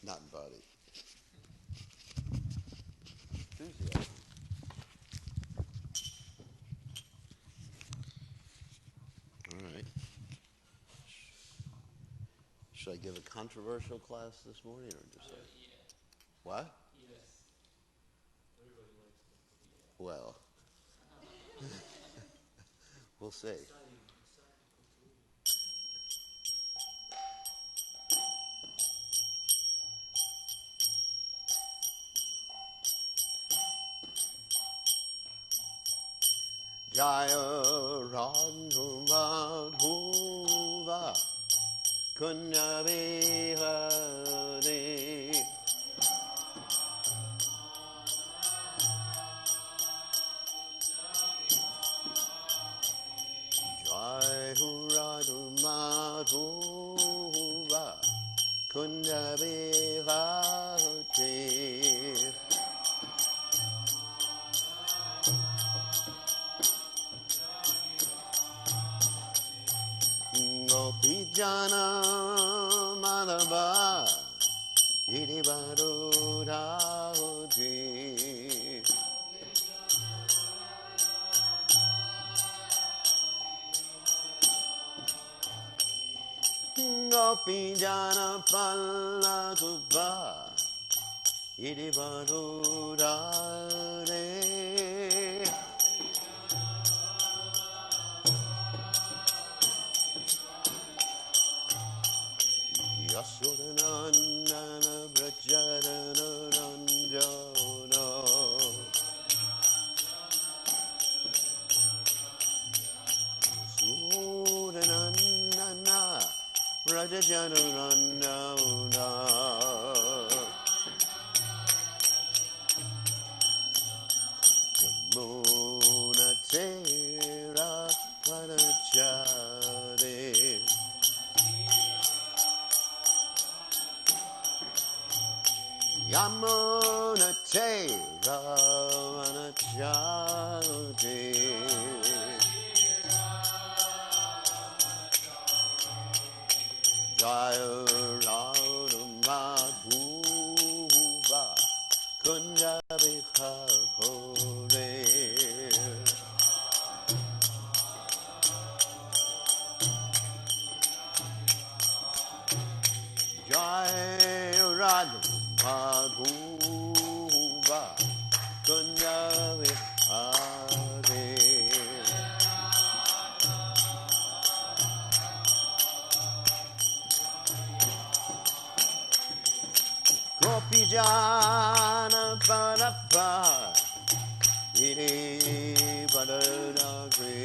not body. Enthusiasm. All right. Should I give a controversial class this morning or just a... Yeah. What? Yes. Everybody likes it. Well, we'll see. Jaya Radhu Madhuva Kunya Vihare Jaya Radhu Madhuva Kunya Vihare Gopi Jana Madhava Iri Varudhaji Gopi Jana Palakupa Iri Varudhare Yasodhanandana Vrajadana Ranjana Sudhanandana Vrajadana Ranjana Yamuna Tera Vanachare Yamuna Tera Vanachare Jaya Radha Madhuva Kunya Vihare Jaya Radha Madhuva Kunya Vihare Gopi Jana Padapa Iri Vadadagri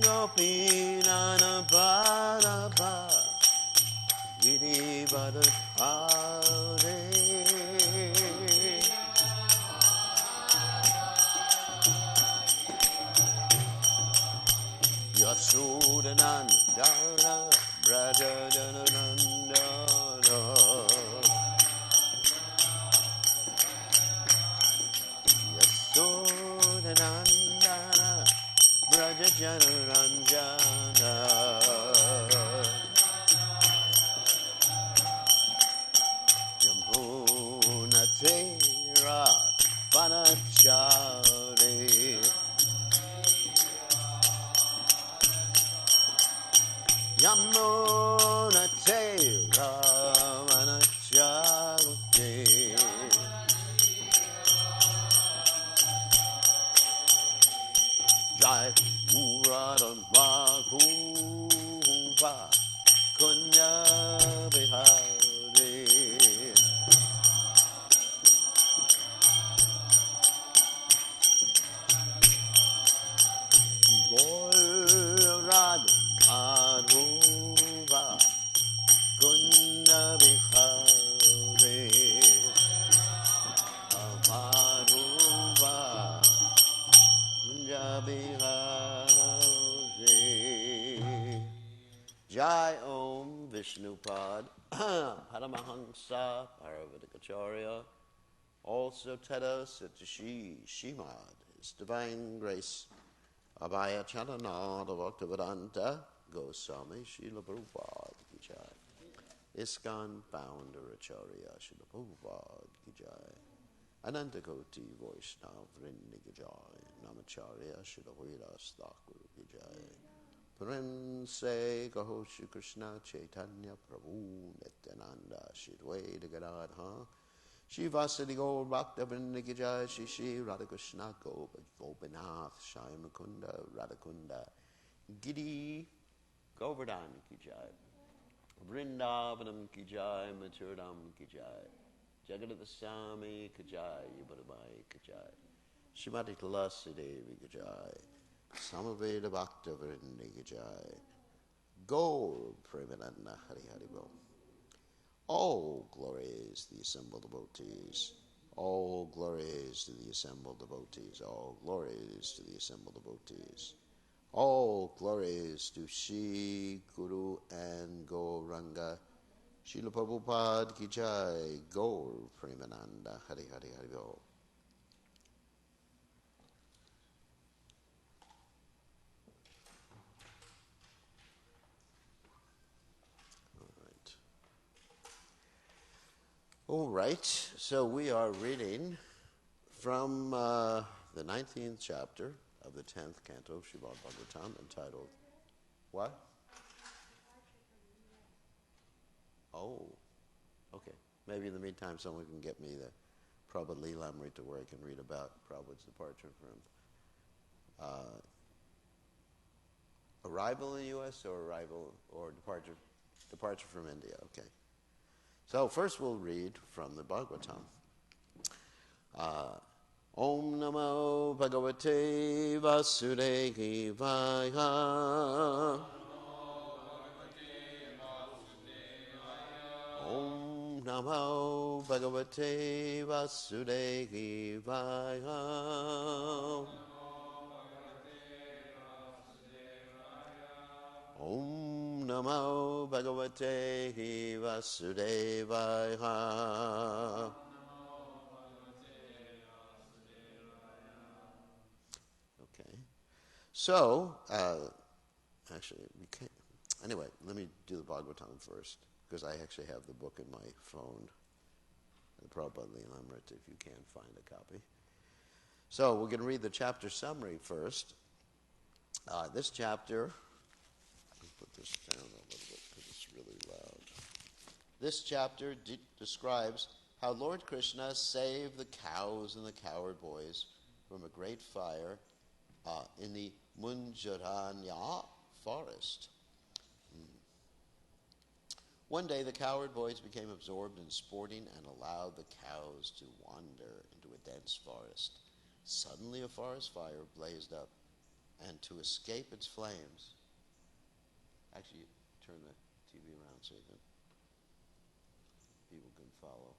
Gopi Jana Padapa Iri Vadadagri Yasodhanandana Brajajananandana Yasodhanandana Brajajananandana Yamuna Tera Vanachare Yamuna Tera Vanachare Jai Radha Madhuva Kunya Vihare Jai Radha Madhuva Kunya Vihare Madhuva Kunya Vihare Jai Om Vishnupad Paramahansa Paravatikacharya Also Teta Satashi Shimad His Divine Grace Abhaya Charanada Bhaktivedanta Goswami Srila Prabhupada Ki Jai. ISKCON Founder Acharya Srila Prabhupada Ki Jai. Anantakoti Vaishnav Vrinda Ki Jai. Namacharya Srila Vedas Thakur Ki Jai. Prince Kaho Shri Krishna Chaitanya Prabhu Nityananda Shri Advaita Gadadha Shri Vasudeva Gaur Bhakta Vrinda Ki Jai. Shri Shri Radhakrishna Gopinath Shai Mukunda Radhakunda Giri Govardhan Ki Jai. Vrindavanam Ki Jai, Mathuram Ki Jai, Jagadavasami Ki Jai, Yubadamai Ki Jai, Srimati Tulasi Devi Ki Jai, Samaveda Bhakta Vrinda Ki Jai, Gaur Premananda Hari Hari Bol. All glories to the assembled devotees. All glories to the assembled devotees. All glories to the assembled devotees. All glories to Shri Guru and Gauranga. Srila Prabhupada Ki Jai. Gaur Premananda Hari Hari Hari Bol. All right, so we are reading from the 19th chapter of the 10th canto of Srimad Bhagavatam, entitled, what? Oh, okay. Maybe in the meantime someone can get me the Prabhupada Leelamrita where I can read about Prabhupada's departure from arrival in the U.S. or departure from India. Okay. So first we'll read from the Bhagavatam. Om Namo Bhagavate Vasudevaya. Om Namo Bhagavate Vasudevaya. Om Namo Bhagavate Vasudevaya. Okay. So, actually, we can't. Anyway, let me do the Bhagavatam first, because I actually have the book in my phone, the Prabhupada Leelamrita, if you can't find a copy. So, we're going to read the chapter summary first. This chapter, let me put this down a little bit because it's really loud. This chapter describes how Lord Krishna saved the cows and the cowherd boys from a great fire in the Munjaranya forest. One day the cowherd boys became absorbed in sporting and allowed the cows to wander into a dense forest. Suddenly a forest fire blazed up, and to escape its flames... Actually, turn the TV around so that people can follow.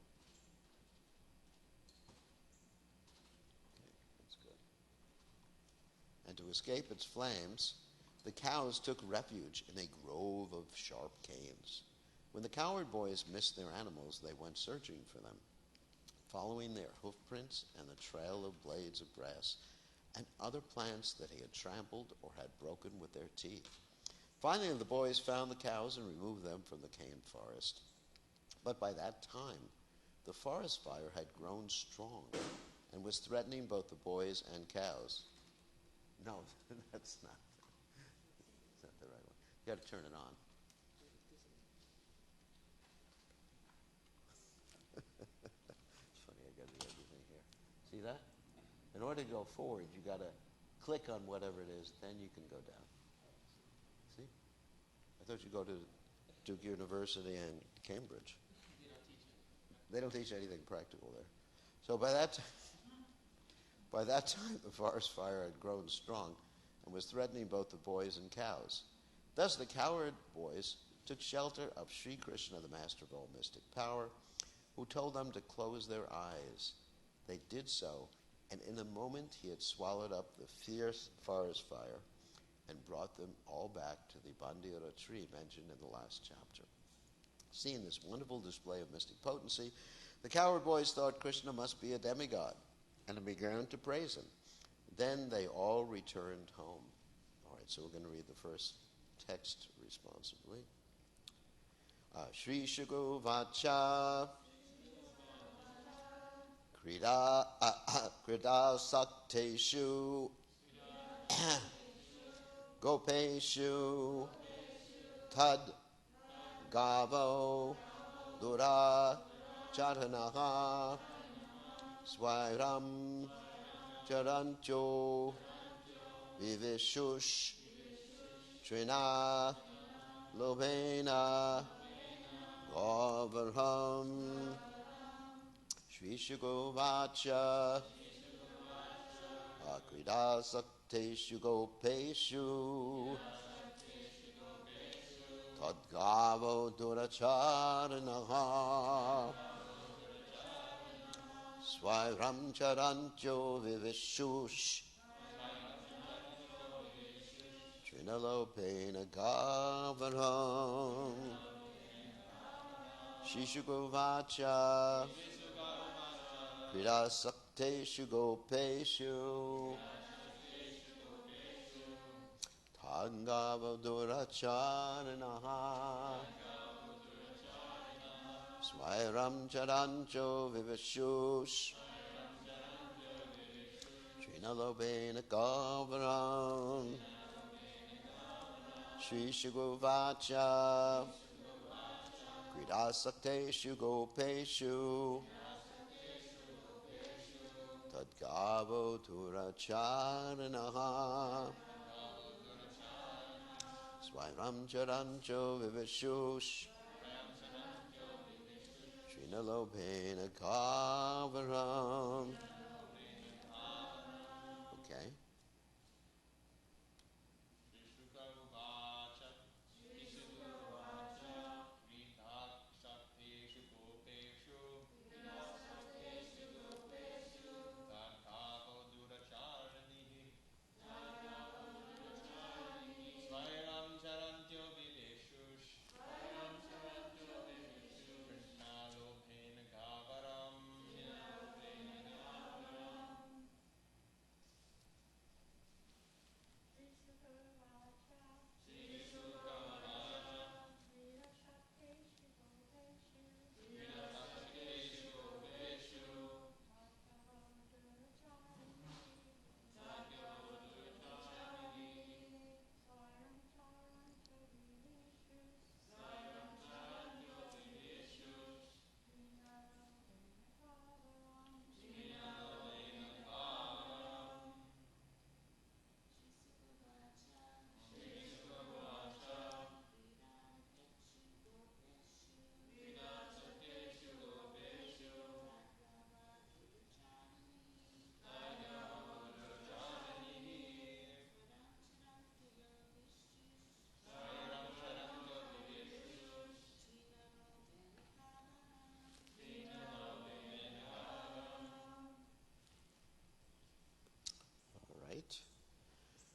Okay, that's good. And to escape its flames, the cows took refuge in a grove of sharp canes. When the cowherd boys missed their animals, they went searching for them, following their hoof prints and the trail of blades of grass and other plants that they had trampled or had broken with their teeth. Finally, the boys found the cows and removed them from the cane forest. But by that time, the forest fire had grown strong and was threatening both the boys and cows. No, that's not the right one. You got to turn it on. It's funny, I got to do everything here. See that? In order to go forward, you got to click on whatever it is, then you can go down. See? I thought you'd go to Duke University and Cambridge. They don't teach anything practical there. So by that time, the forest fire had grown strong and was threatening both the boys and cows. Thus the cowherd boys took shelter of Sri Krishna, the master of all mystic power, who told them to close their eyes. They did so, and in a moment he had swallowed up the fierce forest fire and brought them all back to the Bandira tree mentioned in the last chapter. Seeing this wonderful display of mystic potency, the cowherd boys thought Krishna must be a demigod and began to praise him. Then they all returned home. right, so we're going to read the first text responsibly. Shri Shugo Vacha Krida Sakteshu Gopeshu Tad Gavo Dura Charanaha Swairam Charancho Vivishush Trina Lobena Govarham Shri Shugovacha Akrida Sakteshu Gopeshu Tadgavo Duracharanaha Swairam Charancho Vivishush Trinalopena Gavaram Shishugovacha Krida Sakteshu Gopeshu Tangava Duracharanaha Swairam Charancho Vivishush Trinalopena Gavaram Shri Shugovacha Kridasakteshu Gopeshu Tadgavo Turacharanaha Swairam Charancho Vivishush Trinalopena Kavaram. Okay. All right.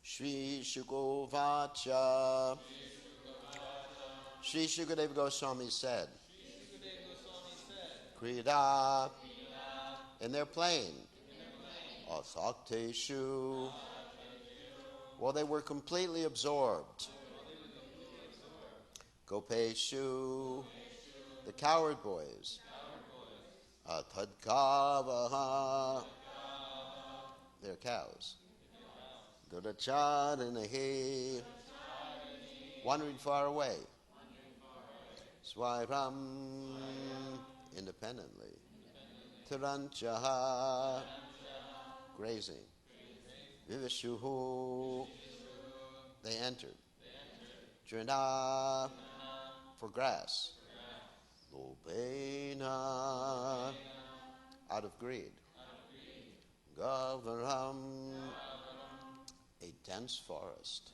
Shri Shugovacha. Shri Shukadeva Goswami said, Krida, and they're playing. Asakteshu. Well, they were completely absorbed. Gopeshu, the coward boys. Tadkavaha, they're cows. Duracharanahi, wandering far away. Swairam, independently. Taranchaha, grazing. Vivishuhu, they entered. Drina, for grass. Lobena, out of greed. Gavaram, a dense forest.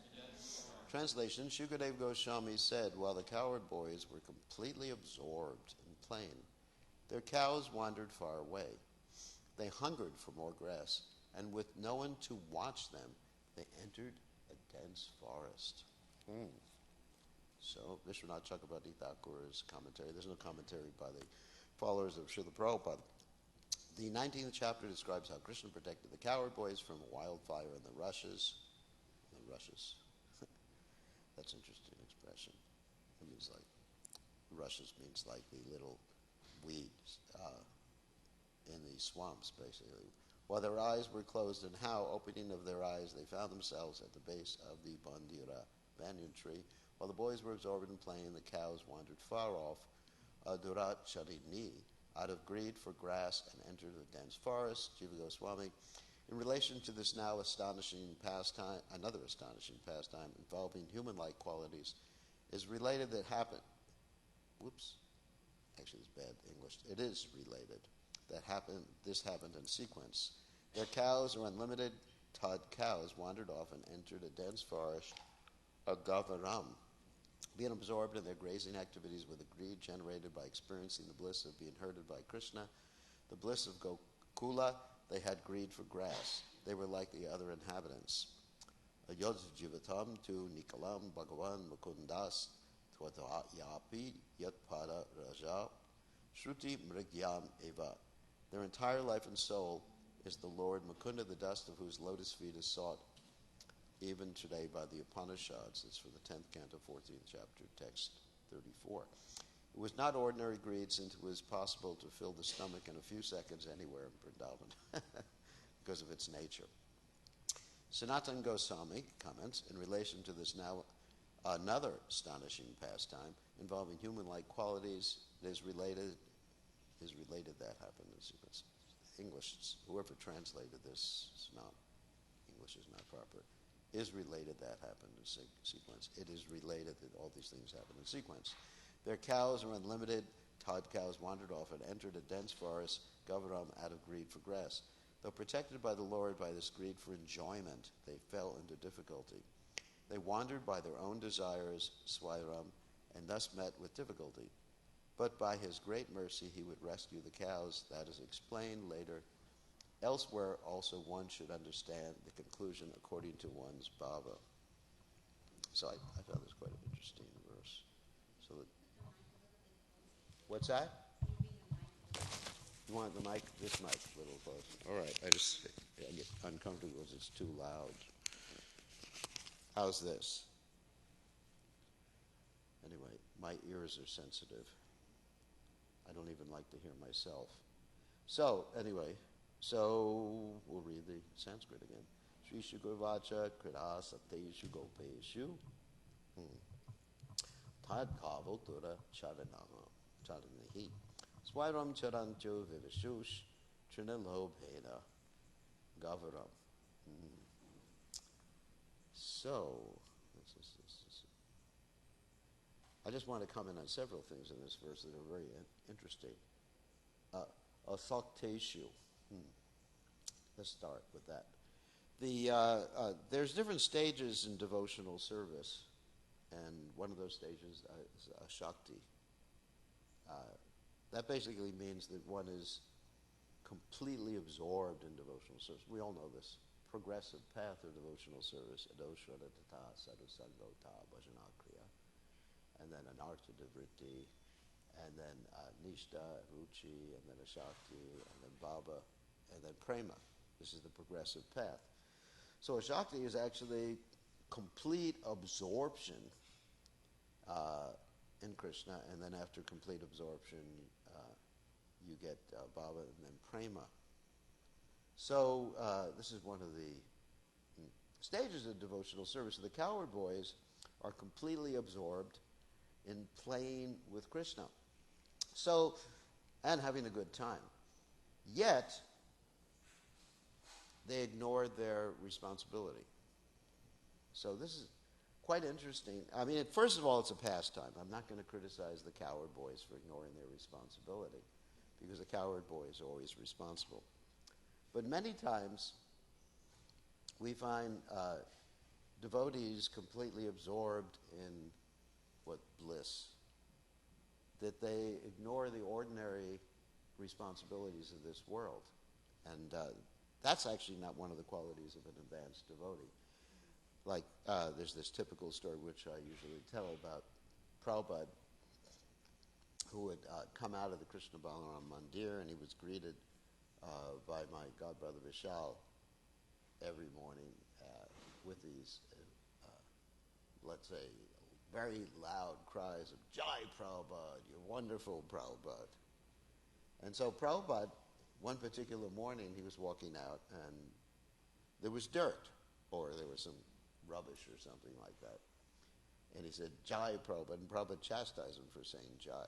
Translation, Shukadeva Goswami said, while the coward boys were completely absorbed in playing, their cows wandered far away. They hungered for more grass, and with no one to watch them, they entered a dense forest. So, Vishwanath Chakrabarti Thakur's commentary. There's no commentary by the followers of Srila Prabhupada. The 19th chapter describes how Krishna protected the coward boys from a wildfire in the rushes. That's an interesting expression. It means like, rushes means like the little weeds in the swamps, basically. While their eyes were closed, and how, opening of their eyes, they found themselves at the base of the Bandira banyan tree. While the boys were absorbed in playing, the cows wandered far off, Durat Charini, out of greed for grass, and entered a dense forest. Jiva Goswami, in relation to this now astonishing pastime, another astonishing pastime involving human-like qualities, is related that happened. Actually, it's bad English. It is related that happened. This happened in sequence. Their cows were unlimited. Tad cows wandered off and entered a dense forest, a Gavaram, being absorbed in their grazing activities with the greed generated by experiencing the bliss of being herded by Krishna, the bliss of Gokula. They had greed for grass. They were like the other inhabitants. Yod Jivatam tu Nikalam Bhagavan Mukundas Yapi Yatpada Raja Shruti Mrigyam Eva. Their entire life and soul is the Lord Mukunda, the dust of whose lotus feet is sought even today by the Upanishads. It's for the 10th canto, 14th chapter, text 34. It was not ordinary greed, since it was possible to fill the stomach in a few seconds anywhere in Vrindavan because of its nature. Sanatan Goswami comments, in relation to this now another astonishing pastime involving human-like qualities, it is related that happened in sequence. English, whoever translated this, English is not proper, is related that happened in sequence. It is related that all these things happen in sequence. Their cows are unlimited. Tad cows wandered off and entered a dense forest, Gavaram, out of greed for grass. Though protected by the Lord by this greed for enjoyment, they fell into difficulty. They wandered by their own desires, Swairam, and thus met with difficulty. But by his great mercy he would rescue the cows. That is explained later. Elsewhere also one should understand the conclusion according to one's bhava. So I found this quite an interesting verse. So that, what's that? You want the mic? This mic a little close. All right. I get uncomfortable because it's too loud. How's this? Anyway, my ears are sensitive. I don't even like to hear myself. So, anyway, we'll read the Sanskrit again. Sri Shugurvacha Krida Sateshu Gopeshu Tad Kavotura Charanahi Swairam Charancho Vivishush Trinalobhena Gavaram. So, I just want to comment on several things in this verse that are very interesting. Asakteshu. Let's start with that. There's different stages in devotional service, and one of those stages is Shakti. That basically means that one is completely absorbed in devotional service. We all know this progressive path of devotional service. Adoshradata sadhusangota bhajanakriya. And then anartha vritti, and then nishta, ruchi, and then ashakti, and then bhava, and then prema. This is the progressive path. So ashakti is actually complete absorption in Krishna, and then after complete absorption, you get bhava and then prema. So this is one of the stages of devotional service. The cowherd boys are completely absorbed in playing with Krishna. So, and having a good time. Yet, they ignored their responsibility. So this is quite interesting. I mean, first of all, it's a pastime. I'm not going to criticize the cowherd boys for ignoring their responsibility, because a cowherd boy is always responsible. But many times, we find devotees completely absorbed in bliss, that they ignore the ordinary responsibilities of this world. And that's actually not one of the qualities of an advanced devotee. Like, there's this typical story which I usually tell about Prabhupada, who would come out of the Krishna Balaram Mandir, and he was greeted by my godbrother Vishal every morning with these, let's say, very loud cries of, Jai Prabhupada, you're wonderful, Prabhupada. And so Prabhupada, one particular morning, he was walking out, and there was dirt, or there was some rubbish or something like that. And he said, Jai Prabhupada, and Prabhupada chastised him for saying Jai.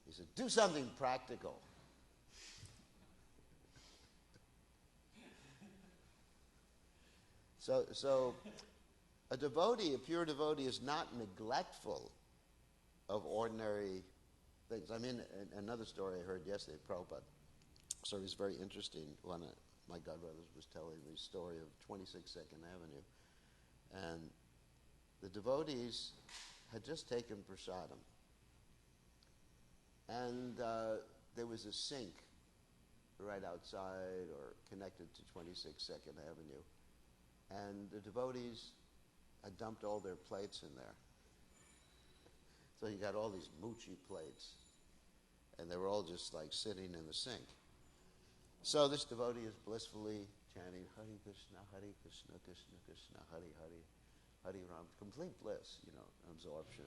He said, do something practical. So a devotee, a pure devotee, is not neglectful of ordinary things. I mean, another story I heard yesterday, Prabhupada. So it was very interesting. One of my godbrothers was telling me the story of 26 Second Avenue. And the devotees had just taken prasadam. And there was a sink right outside or connected to 26 Second Avenue. And the devotees had dumped all their plates in there. So you got all these moochie plates. And they were all just like sitting in the sink. So this devotee is blissfully chanting, Hare Krishna, Krishna Krishna, Hare Hare, Hare Ram. Complete bliss, absorption.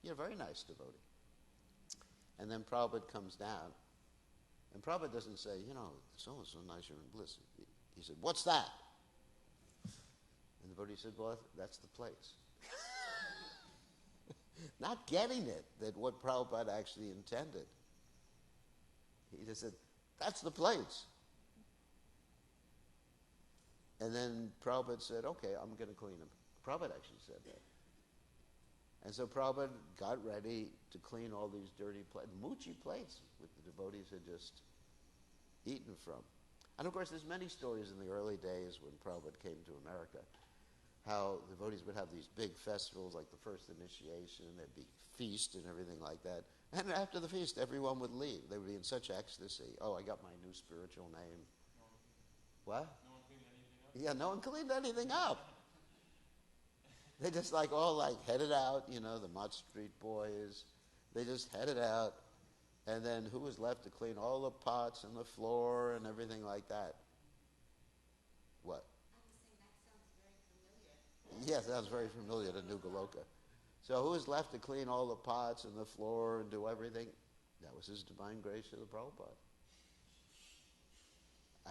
Very nice devotee. And then Prabhupada comes down. And Prabhupada doesn't say, so nice, you're in bliss. He said, what's that? And the devotee said, well, that's the plates. Not getting it, that what Prabhupada actually intended. He just said, that's the plates. And then Prabhupada said, okay, I'm going to clean them. Prabhupada actually said that. And so Prabhupada got ready to clean all these dirty plates, moochie plates, which the devotees had just eaten from. And of course, there's many stories in the early days when Prabhupada came to America, how the devotees would have these big festivals like the first initiation, there'd be feast and everything like that. And after the feast, everyone would leave. They would be in such ecstasy. Oh, I got my new spiritual name. What? No one cleaned anything up? Yeah, no one cleaned anything up. They just all headed out, the Mott Street boys. They just headed out. And then who was left to clean all the pots and the floor and everything like that? What? Yes, that was very familiar to New Goloka. So who was left to clean all the pots and the floor and do everything? That was His Divine Grace of the Prabhupada.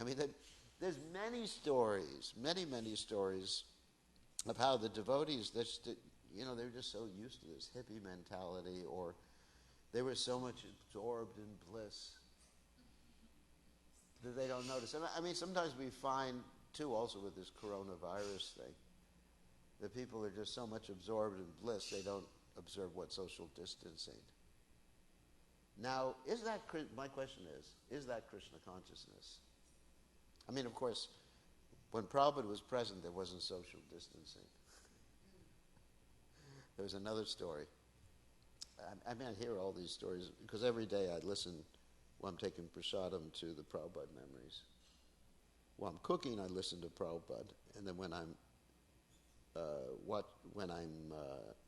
I mean, there's many stories, many stories of how the devotees, they were just so used to this hippie mentality, or they were so much absorbed in bliss that they don't notice. And I mean, sometimes we find, too, also with this coronavirus thing, that people are just so much absorbed in bliss, they don't observe what social distancing. Now, my question is that Krishna consciousness? I mean, of course, when Prabhupada was present, there wasn't social distancing. There was another story. I mean, I hear all these stories, because every day I listen, while I'm taking prasadam, to the Prabhupada memories. While I'm cooking, I listen to Prabhupada, and then when I'm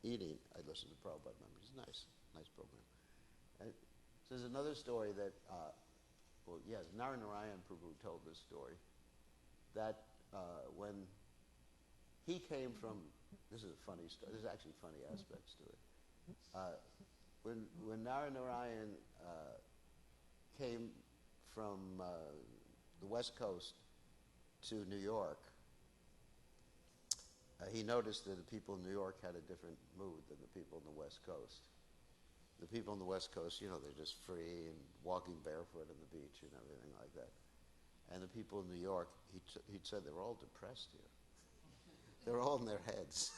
eating, I listen to Prabhupada memories. Nice program. And so there's another story that, Narayan Prabhu told this story, that when he came from, this is a funny story, there's actually funny aspects to it. When Narayan came from the West Coast to New York, he noticed that the people in New York had a different mood than the people in the West Coast. The people on the West Coast, they're just free and walking barefoot on the beach and everything like that. And the people in New York, he said they were all depressed here. They were all in their heads.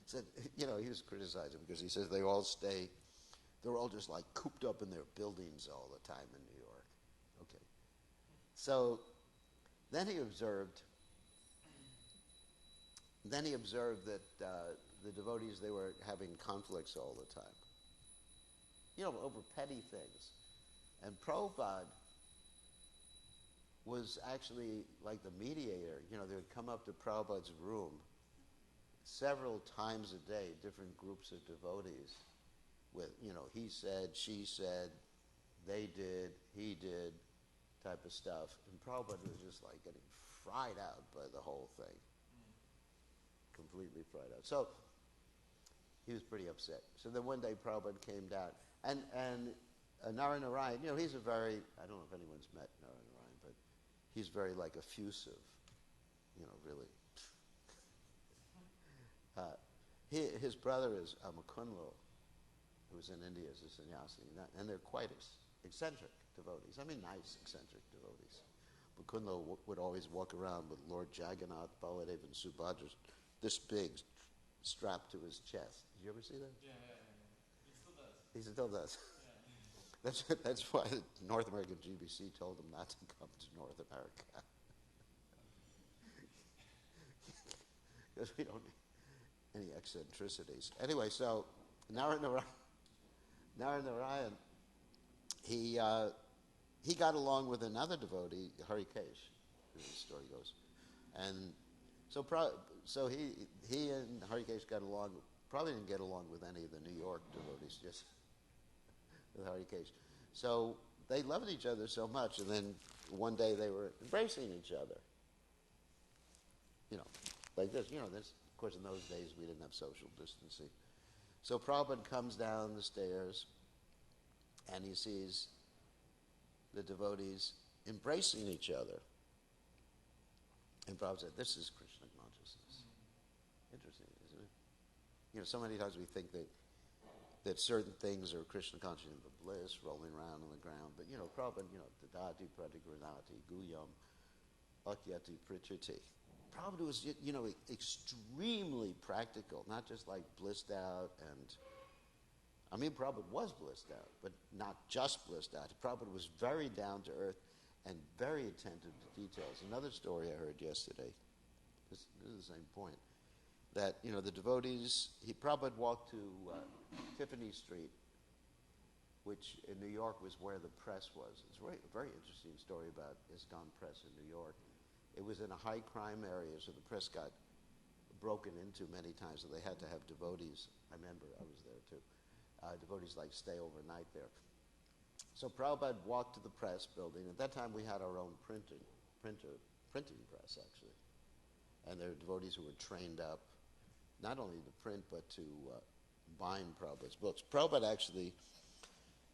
He said, he was criticizing because he says they're all just cooped up in their buildings all the time in New York. Okay. So then he observed that the devotees, they were having conflicts all the time. Over petty things. And Prabhupada was actually like the mediator. They would come up to Prabhupada's room several times a day, different groups of devotees with, he said, she said, they did, he did type of stuff. And Prabhupada was just getting fried out by the whole thing. Completely fried out. So he was pretty upset. So then one day Prabhupada came down, and Naranarayan, he's a very, I don't know if anyone's met Naranarayan, but he's very like effusive, really. His brother is Mukundlo, who's in India as a sannyasi, and they're quite eccentric devotees. I mean, nice eccentric devotees. Mukundlo would always walk around with Lord Jagannath, Baladev, and Subhadra, this big, strapped to his chest. Did you ever see that? Yeah. He still does. He still does. Yeah. That's why the North American GBC told him not to come to North America. Because we don't need any eccentricities. Anyway, so Naranarayan, he got along with another devotee, Harikesh, as the story goes. And so he and Harikesh got along, probably didn't get along with any of the New York devotees, just with Harikesh. So they loved each other so much, and then one day they were embracing each other. Like this. Of course, in those days we didn't have social distancing. So Prabhupada comes down the stairs, and he sees the devotees embracing each other. And Prabhupada said, "This is Krishna consciousness." Interesting, isn't it? So many times we think that certain things are Krishna consciousness, the bliss, rolling around on the ground. But, Prabhupada, Tadati pratigranati guyam akyati prichati. Prabhupada was, extremely practical, not just like blissed out Prabhupada was blissed out, but not just blissed out. Prabhupada was very down to earth and very attentive to details. Another story I heard yesterday, this is the same point, that, the devotees, Prabhupada walked to Tiffany Street, which in New York was where the press was. It's a very interesting story about ISKCON Press in New York. It was in a high crime area, so the press got broken into many times, so they had to have devotees. I remember, I was there too. Devotees stay overnight there. So Prabhupada walked to the press building. At that time we had our own printing press, actually. And there were devotees who were trained up, not only to print, but to bind Prabhupada's books. Prabhupada actually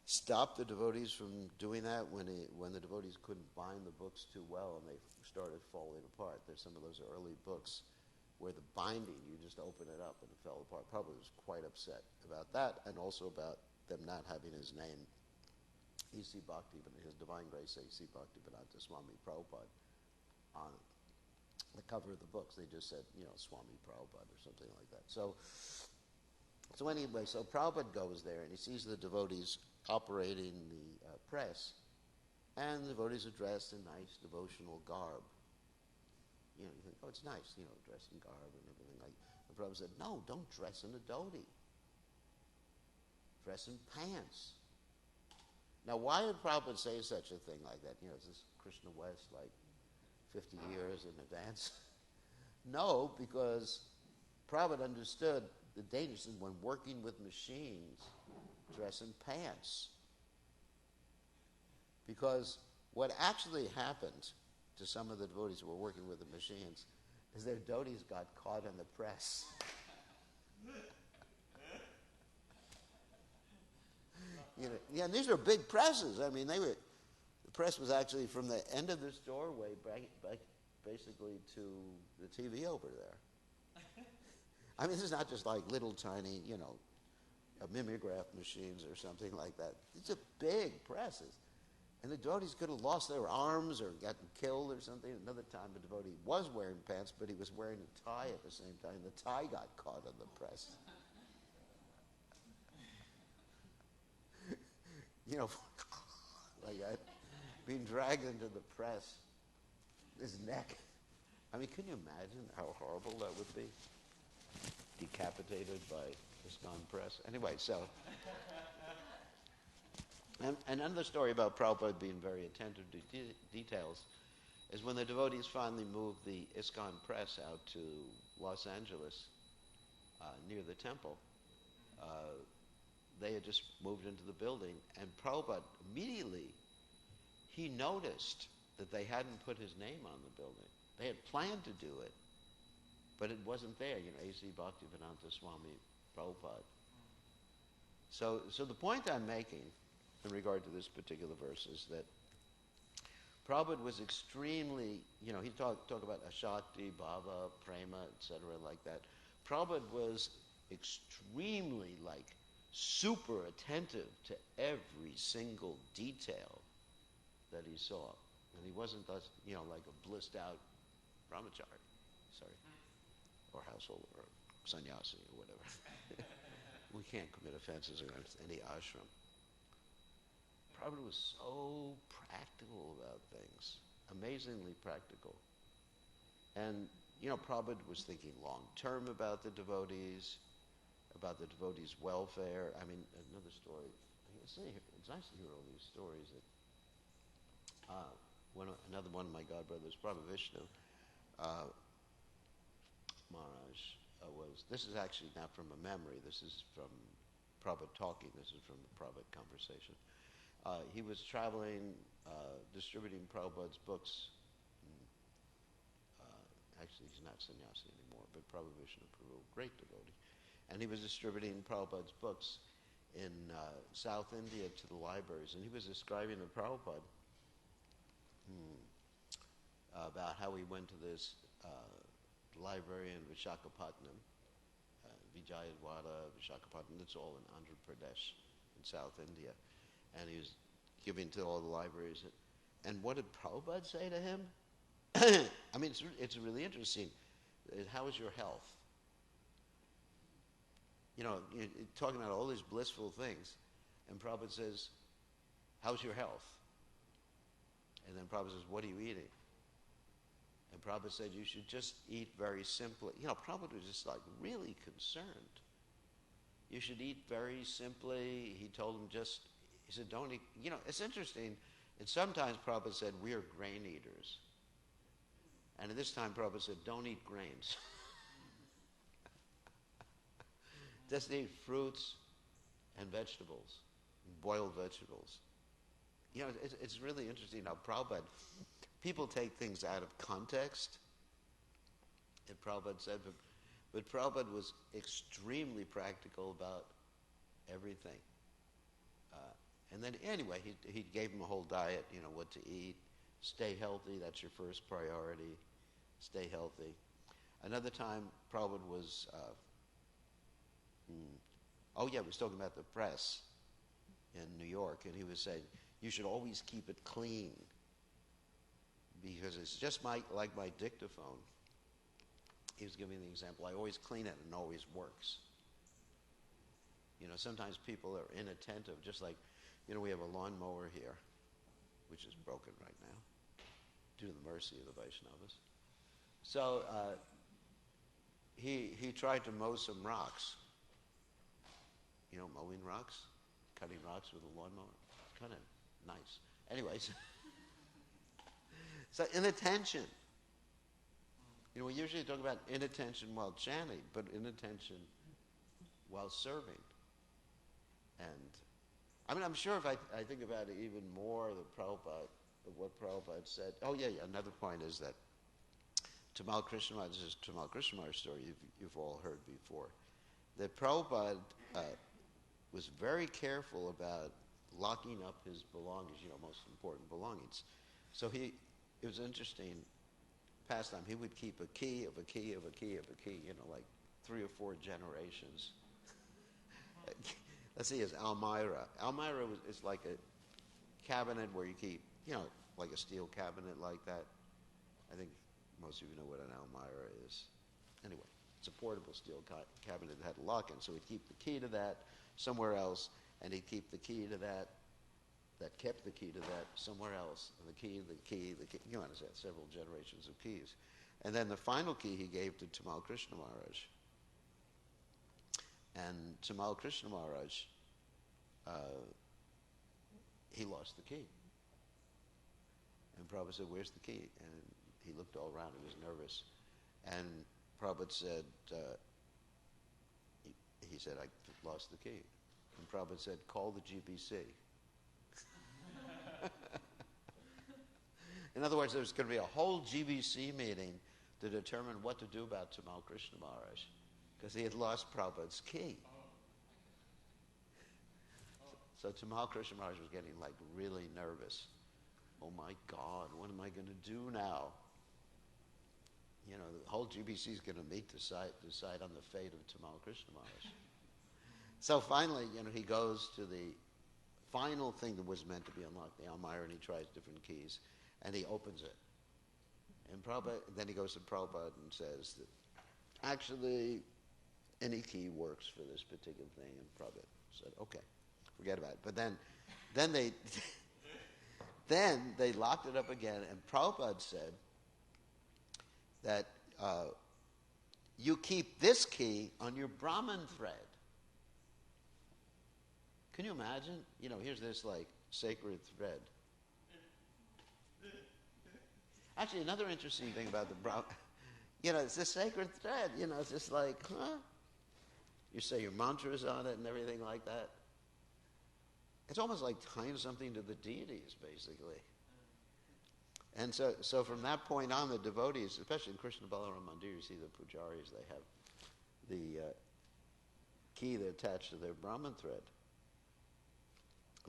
stopped the devotees from doing that when the devotees couldn't bind the books too well and they started falling apart. There's some of those early books where the binding, you just open it up and it fell apart. Prabhupada was quite upset about that, and also about them not having his name, E.C. Bhakti, his Divine Grace A.C. Bhaktivedanta Swami Prabhupada, on the cover of the books. They just said, Swami Prabhupada or something like that. So anyway, so Prabhupada goes there and he sees the devotees operating the press, and the devotees are dressed in nice devotional garb. You think, oh, it's nice, dress in garb and everything like that. And Prabhupada said, no, don't dress in a dhoti. Dress in pants. Now, why did Prabhupada say such a thing like that? Is this Krishna West 50 years in advance? No, because Prabhupada understood the dangers when working with machines, dress in pants. Because what actually happened to some of the devotees who were working with the machines is their dhotis got caught in the press. And these are big presses. The press was actually from the end of this doorway back basically to the TV over there. This is not just like little tiny, mimeograph machines or something like that. These are big presses. And the devotees could have lost their arms or gotten killed or something. Another time a devotee was wearing pants, but he was wearing a tie at the same time. The tie got caught in the press. Like that, being dragged into the press, his neck. Can you imagine how horrible that would be? Decapitated by ISKCON Press. Anyway, so... And another story about Prabhupada being very attentive to details is when the devotees finally moved the ISKCON Press out to Los Angeles, near the temple. They had just moved into the building, and Prabhupada immediately, he noticed that they hadn't put his name on the building. They had planned to do it, but it wasn't there. A.C. Bhaktivedanta Swami Prabhupada. So the point I'm making in regard to this particular verse is that Prabhupada was extremely, he talked about Ashakti, Bhava, Prema, etc., like that. Prabhupada was extremely, super attentive to every single detail that he saw. And he wasn't, like a blissed out brahmachari, or household, or sannyasi, or whatever. We can't commit offenses against any ashram. Prabhupada was so practical about things, amazingly practical. And, Prabhupada was thinking long-term about the devotees' welfare. I mean, another story. It's nice to hear all these stories. Another one of my godbrothers, Prabhupada Vishnu, Maharaj, this is actually not from a memory, this is from Prabhupada talking, this is from a Prabhupada conversation. He was traveling, distributing Prabhupada's books. Actually, he's not sannyasi anymore, but Prabhupada Vishnu Prabhu, great devotee. And he was distributing Prabhupada's books in South India to the libraries. And he was describing to Prabhupada about how he went to this library in Visakhapatnam, Vijayawada, Visakhapatnam, it's all in Andhra Pradesh in South India. And he was giving to all the libraries. And what did Prabhupada say to him? I mean, it's really interesting. How is your health? You're talking about all these blissful things. And Prabhupada says, how's your health? And then Prabhupada says, what are you eating? And Prabhupada said, you should just eat very simply. Prabhupada was just really concerned. You should eat very simply. He told him he said, don't eat. It's interesting. And sometimes Prabhupada said, we are grain eaters. And at this time, Prabhupada said, don't eat grains. Just eat fruits and vegetables, boiled vegetables. It's really interesting how Prabhupada, people take things out of context, and Prabhupada said, but Prabhupada was extremely practical about everything. And then anyway, he gave him a whole diet, what to eat. Stay healthy, that's your first priority. Stay healthy. Another time, Prabhupada was, he was talking about the press in New York, and he was saying, you should always keep it clean, because it's just like my dictaphone. He was giving the example, I always clean it and it always works. Sometimes people are inattentive, just like, we have a lawnmower here, which is broken right now, due to the mercy of the Vaishnavas. So he tried to mow some rocks. Mowing rocks, cutting rocks with a lawnmower. It's kind of nice. Anyways, so inattention. We usually talk about inattention while chanting, but inattention while serving. And I'm sure if I think about it even more, of what Prabhupada said. Oh yeah, another point is that Tamal Krishnamurti, this is Tamal Krishnamurti's story you've all heard before, that Prabhupada was very careful about locking up his belongings, most important belongings. So it was interesting pastime. He would keep a key of a key of a key of a key, like 3 or 4 generations. Let's see, his Almira. Almira is like a cabinet where you keep, like a steel cabinet like that. I think most of you know what an Almira is. Anyway, it's a portable steel cabinet that had a lock in, so he'd keep the key to that somewhere else, and he'd keep the key to that kept the key to that somewhere else, and the key, you understand, several generations of keys. And then the final key he gave to Tamal Krishna Maharaj. And Tamal Krishna Maharaj, he lost the key. And Prabhupada said, where's the key? And he looked all around, he was nervous. And Prabhupada said, he said, I lost the key. And Prabhupada said, call the GBC. In other words, there's going to be a whole GBC meeting to determine what to do about Tamal Krishna Maharaj, because he had lost Prabhupada's key. So Tamal Krishna Maharaj was getting like really nervous. Oh my God, what am I going to do now? You know, the whole GBC is going to meet to decide on the fate of Tamal Krishna Maharaj. So finally, you know, he goes to the final thing that was meant to be unlocked, the Almira, and he tries different keys, and he opens it. And then he goes to Prabhupada and says that actually any key works for this particular thing. And Prabhupada said, okay, forget about it. But then they then they locked it up again, and Prabhupada said that you keep this key on your Brahman thread. Can you imagine? You know, here's this like sacred thread. Actually, another interesting thing about the Brahman, you know, it's a sacred thread. You know, it's just like, huh? You say your mantras on it and everything like that. It's almost like tying something to the deities, basically. And so from that point on, the devotees, especially in Krishna Balaram Mandir, you see the pujaris, they have the key that attached to their Brahman thread.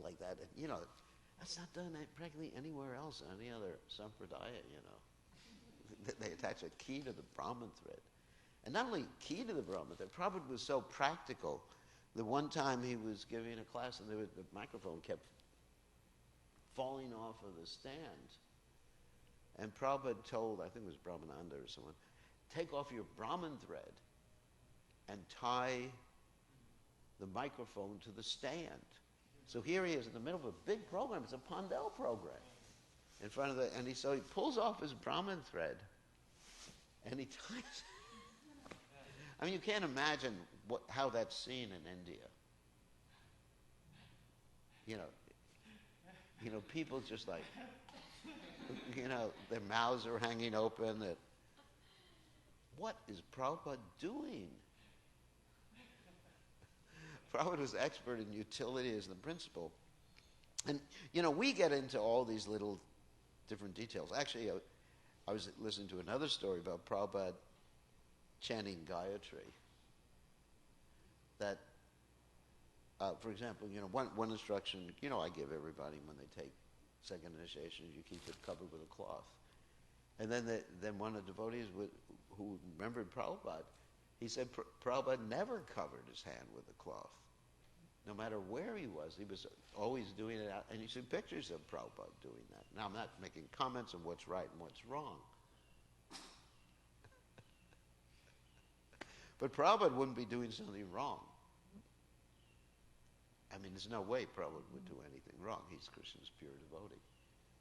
Like that. And, you know, that's not done practically anywhere else, any other sampradaya, you know. They attach a key to the Brahman thread. And not only key to the Brahman thread, Prabhupada was so practical that one time he was giving a class and the microphone kept falling off of the stand. And Prabhupada told, I think it was Brahmananda or someone, take off your Brahman thread and tie the microphone to the stand. So here he is in the middle of a big program. It's a Pandal program. In front of so he pulls off his Brahman thread and he ties. I mean, you can't imagine how that's seen in India. You know, people just like, you know, their mouths are hanging open. What is Prabhupada doing? Prabhupada was expert in utility as the principle. And, you know, we get into all these little different details. Actually, I was listening to another story about Prabhupada chanting Gayatri. That, for example, you know, one instruction, you know, I give everybody when they take second initiation, you keep it covered with a cloth. And then one of the devotees who remembered Prabhupada, he said Prabhupada never covered his hand with a cloth. No matter where he was always doing it out. And you see pictures of Prabhupada doing that. Now, I'm not making comments on what's right and what's wrong. But Prabhupada wouldn't be doing something wrong. I mean, there's no way Prabhupada would do anything wrong. He's Krishna's pure devotee.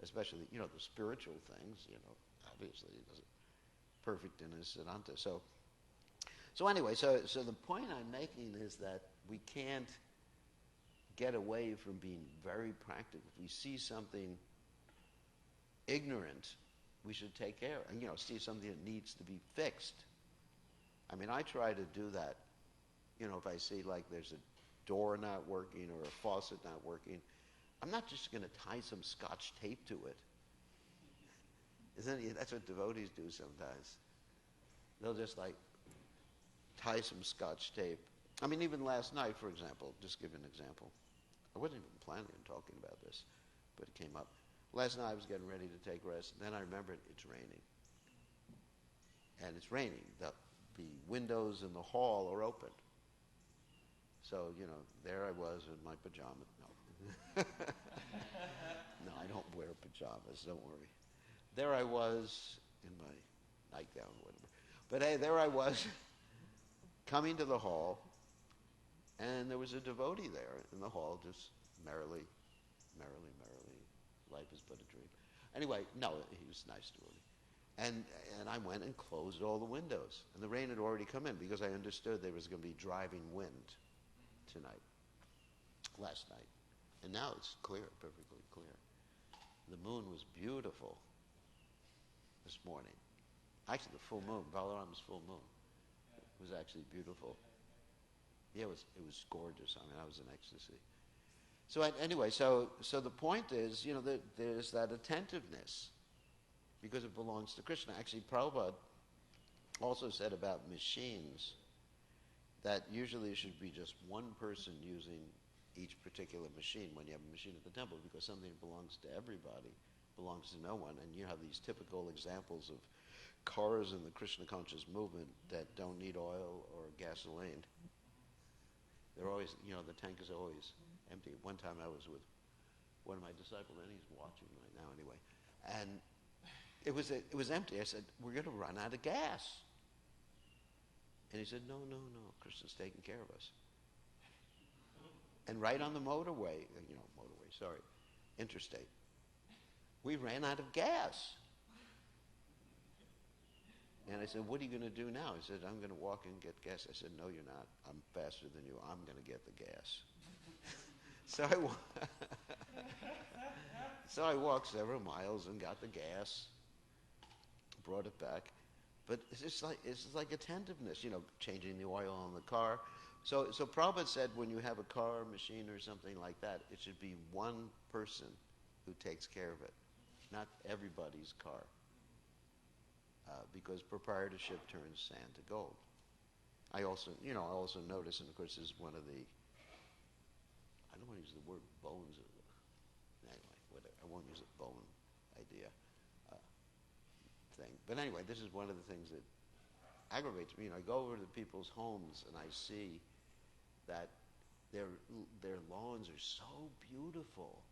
Especially, you know, the spiritual things, you know, obviously he does it perfect in his Siddhanta. So anyway, so the point I'm making is that we can't get away from being very practical. If we see something ignorant, we should take care of it. And, you know, see something that needs to be fixed. I mean, I try to do that. You know, if I see like there's a door not working or a faucet not working, I'm not just going to tie some Scotch tape to it. That's what devotees do sometimes. They'll just like tie some Scotch tape. I mean, even last night, for example, just give an example. I wasn't even planning on talking about this, but it came up. Last night I was getting ready to take rest, and then I remembered it's raining. And it's raining. The windows in the hall are open. So, you know, there I was in my pajamas. No. No, I don't wear pajamas, don't worry. There I was in my nightgown, whatever. But hey, there I was coming to the hall, and there was a devotee there in the hall, just merrily, life is but a dream. Anyway, no, he was nice to me. And I went and closed all the windows. And the rain had already come in because I understood there was going to be driving wind last night. And now it's clear, perfectly clear. The moon was beautiful this morning. Actually, the full moon, Balaram's full moon, was actually beautiful. Yeah, it was gorgeous. I mean, I was in ecstasy. So anyway, so the point is, you know, that there's that attentiveness because it belongs to Krishna. Actually, Prabhupada also said about machines that usually it should be just one person using each particular machine when you have a machine at the temple, because something that belongs to everybody belongs to no one. And you have these typical examples of cars in the Krishna conscious movement that don't need oil or gasoline. They're always, the tank is always empty. One time I was with one of my disciples, and he's watching right now anyway, and it was empty. I said, we're going to run out of gas. And he said, no, Krishna's taking care of us. And right on the interstate, we ran out of gas. And I said, what are you going to do now? He said, I'm going to walk and get gas. I said, no, you're not. I'm faster than you. I'm going to get the gas. So I walked several miles and got the gas, brought it back. But it's just like attentiveness, changing the oil on the car. So Prabhupada said when you have a car, machine, or something like that, it should be one person who takes care of it, not everybody's car. Because proprietorship turns sand to gold. I also notice, and of course this is one of the, I don't want to use the word bones, anyway, whatever, I won't use a bone idea thing. But anyway, this is one of the things that aggravates me. I go over to people's homes and I see that their lawns are so beautiful.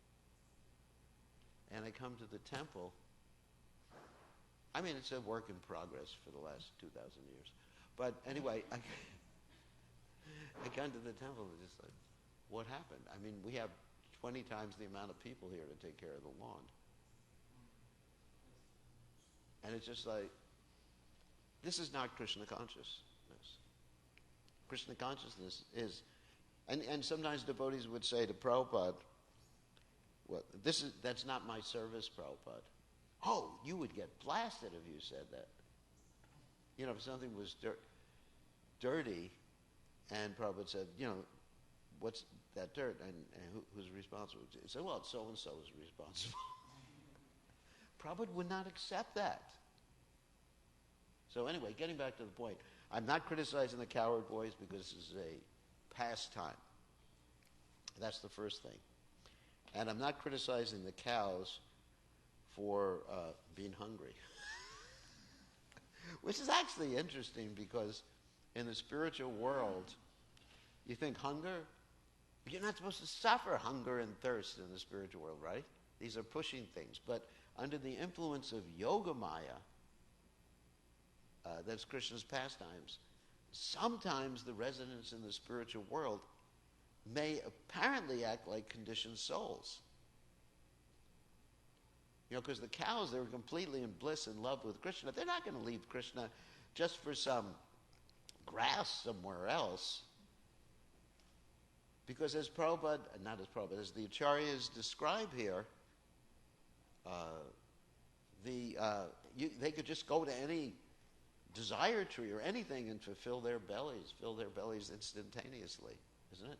And I come to the temple. I mean, it's a work in progress for the last 2,000 years. But anyway, I come to the temple and just like, what happened? I mean, we have 20 times the amount of people here to take care of the lawn. And it's just like, this is not Krishna consciousness. Krishna consciousness is, and sometimes devotees would say to Prabhupada, well, that's not my service, Prabhupada. Oh, you would get blasted if you said that. If something was dirty, and Prabhupada said, what's that dirt, and who's responsible? He said, well, so-and-so is responsible. Prabhupada would not accept that. So anyway, getting back to the point, I'm not criticizing the cowherd boys because this is a pastime. That's the first thing. And I'm not criticizing the cows for being hungry. Which is actually interesting because in the spiritual world, you think hunger, you're not supposed to suffer hunger and thirst in the spiritual world, right? These are pushing things. But under the influence of Yoga Maya, that's Krishna's pastimes, sometimes the residents in the spiritual world may apparently act like conditioned souls. Because the cows, they're completely in bliss and love with Krishna. They're not going to leave Krishna just for some grass somewhere else. Because as Prabhupada, as the Acharyas describe here, they could just go to any desire tree or anything and fill their bellies instantaneously, isn't it?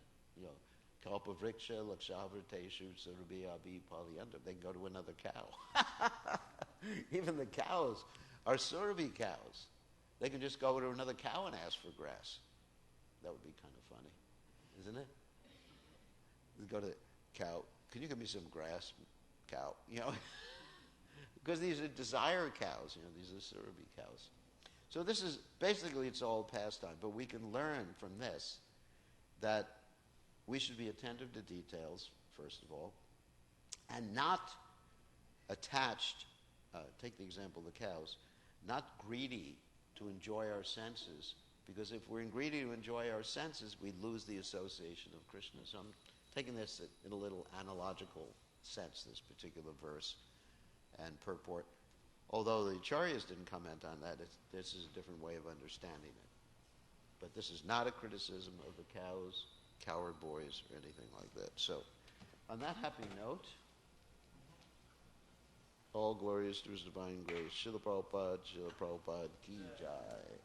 Kalpa vriksha, lakshavriteshu, surabhi abhi palyanta. They can go to another cow. Even the cows are surabhi cows. They can just go to another cow and ask for grass. That would be kind of funny, isn't it? You go to the cow, can you give me some grass, cow? Because these are desire cows, these are surabhi cows. So this is, basically it's all pastime, but we can learn from this that we should be attentive to details, first of all, and not attached, take the example of the cows, not greedy to enjoy our senses, because if we're greedy to enjoy our senses, we lose the association of Krishna. So I'm taking this in a little analogical sense, this particular verse and purport. Although the Acharyas didn't comment on that, this is a different way of understanding it. But this is not a criticism of the cows, cowherd boys, or anything like that. So, on that happy note, all glorious to His divine grace. Srila Prabhupada ki jai.